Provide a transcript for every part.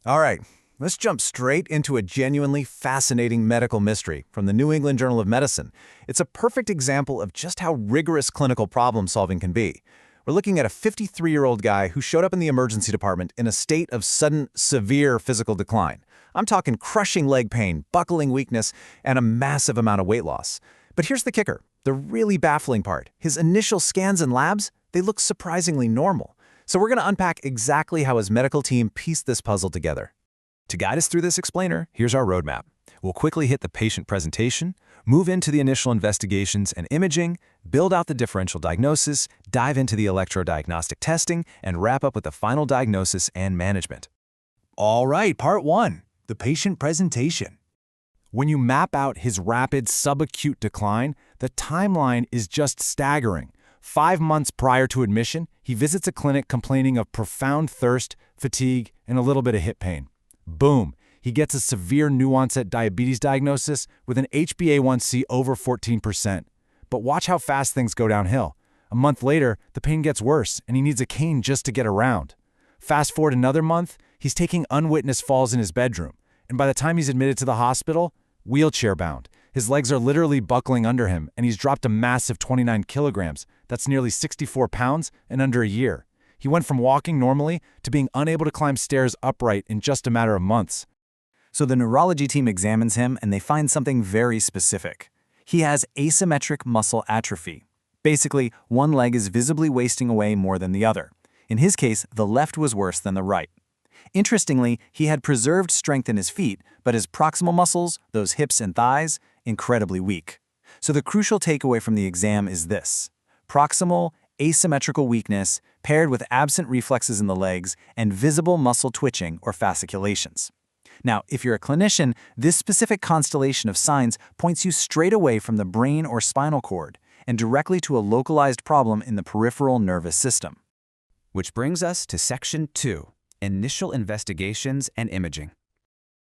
All right, let's jump straight into a genuinely fascinating medical mystery from the New England Journal of Medicine. It's a perfect example of just how rigorous clinical problem solving can be. We're looking at a 53-year-old guy who showed up in the emergency department in a state of sudden, severe physical decline. I'm talking crushing leg pain, buckling weakness, and a massive amount of weight loss. But here's the kicker, the really baffling part. His initial scans and labs, they look surprisingly normal. So we're going to unpack exactly how his medical team pieced this puzzle together. To guide us through this explainer, here's our roadmap. We'll quickly hit the patient presentation, move into the initial investigations and imaging, build out the differential diagnosis, dive into the electrodiagnostic testing, and wrap up with the final diagnosis and management. All right, part 1, the patient presentation. When you map out his rapid subacute decline, the timeline is just staggering. 5 months prior to admission, he visits a clinic complaining of profound thirst, fatigue, and a little bit of hip pain. Boom, he gets a severe new-onset diabetes diagnosis with an HbA1c over 14%. But watch how fast things go downhill. A month later, the pain gets worse, and he needs a cane just to get around. Fast forward another month, he's taking unwitnessed falls in his bedroom, and by the time he's admitted to the hospital, wheelchair-bound. His legs are literally buckling under him, and he's dropped a massive 29 kilograms. That's nearly 64 pounds in under a year. He went from walking normally to being unable to climb stairs upright in just a matter of months. So the neurology team examines him, and they find something very specific. He has asymmetric muscle atrophy. Basically, one leg is visibly wasting away more than the other. In his case, the left was worse than the right. Interestingly, he had preserved strength in his feet, but his proximal muscles, those hips and thighs, incredibly weak. So the crucial takeaway from the exam is this: proximal, asymmetrical weakness paired with absent reflexes in the legs and visible muscle twitching or fasciculations. Now, if you're a clinician, this specific constellation of signs points you straight away from the brain or spinal cord and directly to a localized problem in the peripheral nervous system. Which brings us to Section 2, Initial Investigations and Imaging.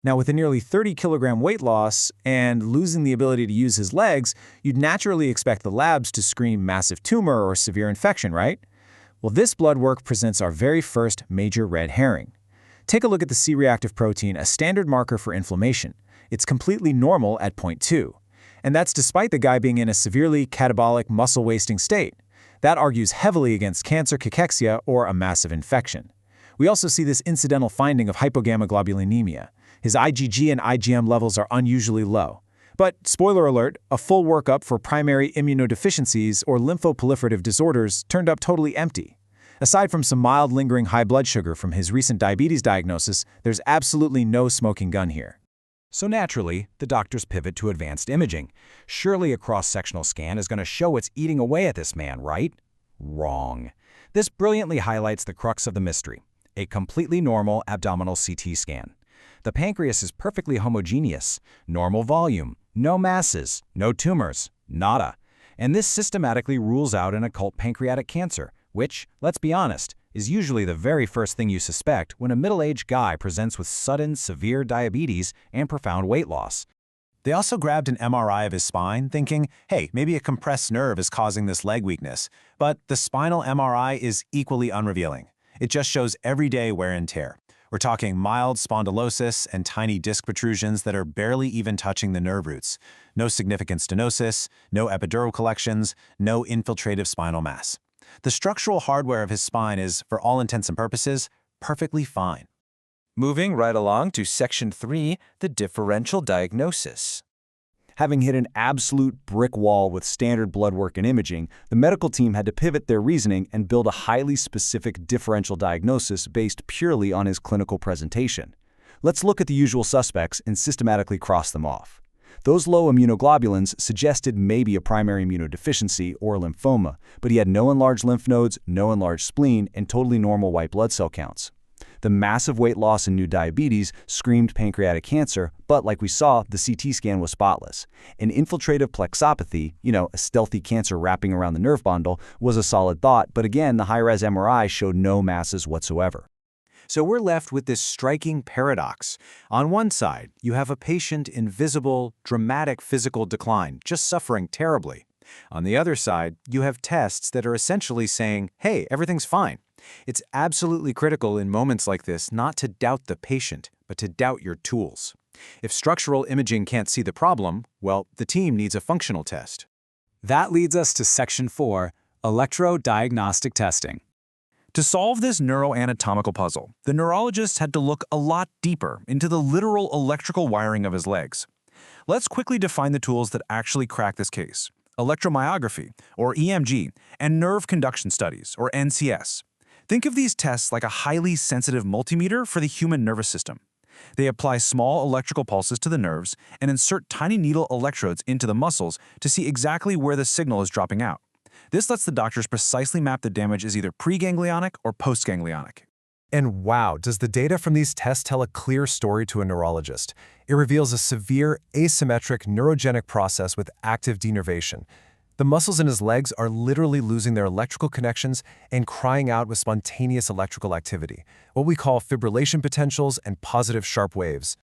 Now, with a nearly 30-kilogram weight loss and losing the ability to use his legs, you'd naturally expect the labs to scream massive tumor or severe infection, right? Well, this blood work presents our very first major red herring. Take a look at the C-reactive protein, a standard marker for inflammation. It's completely normal at 0.2. And that's despite the guy being in a severely catabolic, muscle-wasting state. That argues heavily against cancer, cachexia, or a massive infection. We also see this incidental finding of hypogammaglobulinemia. His IgG and IgM levels are unusually low. But, spoiler alert, a full workup for primary immunodeficiencies or lymphoproliferative disorders turned up totally empty. Aside from some mild lingering high blood sugar from his recent diabetes diagnosis, there's absolutely no smoking gun here. So naturally, the doctors pivot to advanced imaging. Surely a cross-sectional scan is going to show it's eating away at this man, right? Wrong. This brilliantly highlights the crux of the mystery: a completely normal abdominal CT scan. The pancreas is perfectly homogeneous, normal volume, no masses, no tumors, nada. And this systematically rules out an occult pancreatic cancer, which, let's be honest, is usually the very first thing you suspect when a middle-aged guy presents with sudden, severe diabetes and profound weight loss. They also grabbed an MRI of his spine, thinking, hey, maybe a compressed nerve is causing this leg weakness. But the spinal MRI is equally unrevealing. It just shows everyday wear and tear. We're talking mild spondylosis and tiny disc protrusions that are barely even touching the nerve roots. No significant stenosis, no epidural collections, no infiltrative spinal mass. The structural hardware of his spine is, for all intents and purposes, perfectly fine. Moving right along to Section 3, the differential diagnosis. Having hit an absolute brick wall with standard blood work and imaging, the medical team had to pivot their reasoning and build a highly specific differential diagnosis based purely on his clinical presentation. Let's look at the usual suspects and systematically cross them off. Those low immunoglobulins suggested maybe a primary immunodeficiency or lymphoma, but he had no enlarged lymph nodes, no enlarged spleen, and totally normal white blood cell counts. The massive weight loss and new diabetes screamed pancreatic cancer, but like we saw, the CT scan was spotless. An infiltrative plexopathy, a stealthy cancer wrapping around the nerve bundle, was a solid thought, but again, the high-res MRI showed no masses whatsoever. So we're left with this striking paradox. On one side, you have a patient in visible, dramatic physical decline, just suffering terribly. On the other side, you have tests that are essentially saying, hey, everything's fine. It's absolutely critical in moments like this not to doubt the patient, but to doubt your tools. If structural imaging can't see the problem, well, the team needs a functional test. That leads us to Section 4, electrodiagnostic testing. To solve this neuroanatomical puzzle, the neurologist had to look a lot deeper into the literal electrical wiring of his legs. Let's quickly define the tools that actually crack this case: electromyography, or EMG, and nerve conduction studies, or NCS. Think of these tests like a highly sensitive multimeter for the human nervous system. They apply small electrical pulses to the nerves and insert tiny needle electrodes into the muscles to see exactly where the signal is dropping out. This lets the doctors precisely map the damage as either preganglionic or postganglionic. And wow, does the data from these tests tell a clear story to a neurologist. It reveals a severe, asymmetric neurogenic process with active denervation. The muscles in his legs are literally losing their electrical connections and crying out with spontaneous electrical activity, what we call fibrillation potentials and positive sharp waves.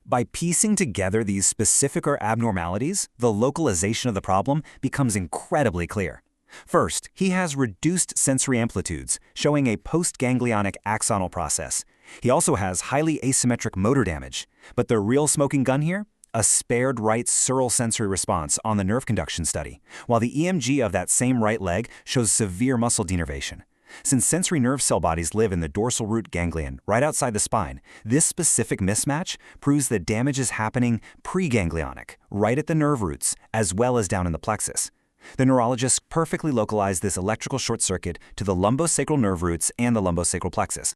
By piecing together these specific abnormalities, the localization of the problem becomes incredibly clear. First, he has reduced sensory amplitudes, showing a postganglionic axonal process. He also has highly asymmetric motor damage. But the real smoking gun here? A spared right sural sensory response on the nerve conduction study, while the EMG of that same right leg shows severe muscle denervation. Since sensory nerve cell bodies live in the dorsal root ganglion, right outside the spine, this specific mismatch proves that damage is happening preganglionic, right at the nerve roots, as well as down in the plexus. The neurologist perfectly localized this electrical short circuit to the lumbosacral nerve roots and the lumbosacral plexus.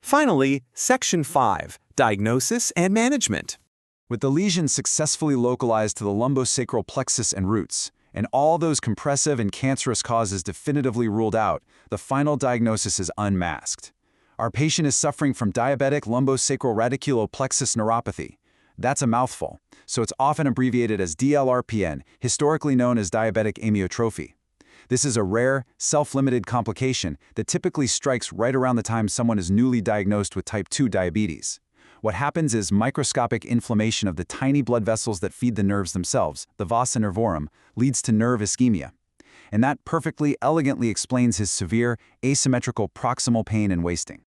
Finally, Section 5, Diagnosis and Management. With the lesion successfully localized to the lumbosacral plexus and roots, and all those compressive and cancerous causes definitively ruled out, the final diagnosis is unmasked. Our patient is suffering from diabetic lumbosacral radiculoplexus neuropathy. That's a mouthful, so it's often abbreviated as DLRPN, historically known as diabetic amyotrophy. This is a rare, self-limited complication that typically strikes right around the time someone is newly diagnosed with type 2 diabetes. What happens is microscopic inflammation of the tiny blood vessels that feed the nerves themselves, the vasa nervorum, leads to nerve ischemia. And that perfectly, elegantly explains his severe, asymmetrical proximal pain and wasting.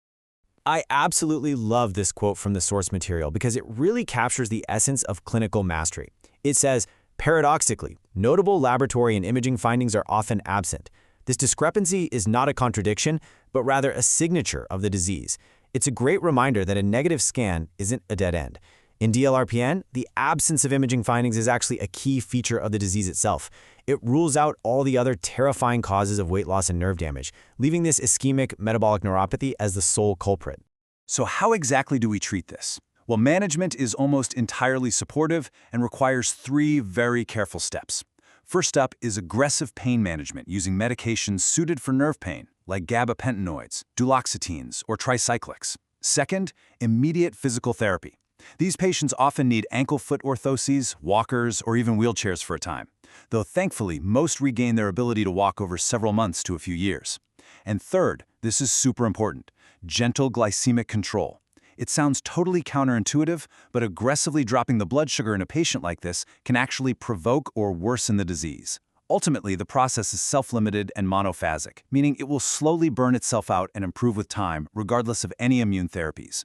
I absolutely love this quote from the source material because it really captures the essence of clinical mastery. It says, paradoxically, notable laboratory and imaging findings are often absent. This discrepancy is not a contradiction, but rather a signature of the disease. It's a great reminder that a negative scan isn't a dead end. In DLRPN, the absence of imaging findings is actually a key feature of the disease itself. It rules out all the other terrifying causes of weight loss and nerve damage, leaving this ischemic metabolic neuropathy as the sole culprit. So how exactly do we treat this? Well, management is almost entirely supportive and requires 3 very careful steps. First up is aggressive pain management using medications suited for nerve pain, like gabapentinoids, duloxetines, or tricyclics. Second, immediate physical therapy. These patients often need ankle-foot orthoses, walkers, or even wheelchairs for a time, though thankfully most regain their ability to walk over several months to a few years. And third, this is super important, gentle glycemic control. It sounds totally counterintuitive, but aggressively dropping the blood sugar in a patient like this can actually provoke or worsen the disease. Ultimately, the process is self-limited and monophasic, meaning it will slowly burn itself out and improve with time, regardless of any immune therapies.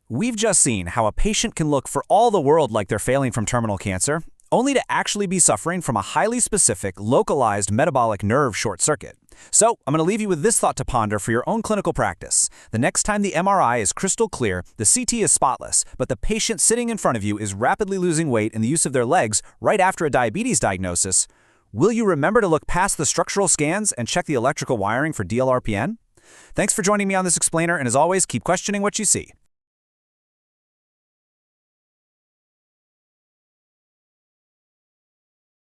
We've just seen how a patient can look for all the world like they're failing from terminal cancer, only to actually be suffering from a highly specific, localized metabolic nerve short circuit. So, I'm going to leave you with this thought to ponder for your own clinical practice. The next time the MRI is crystal clear, the CT is spotless, but the patient sitting in front of you is rapidly losing weight in the use of their legs right after a diabetes diagnosis, will you remember to look past the structural scans and check the electrical wiring for DLRPN? Thanks for joining me on this explainer, and as always, keep questioning what you see.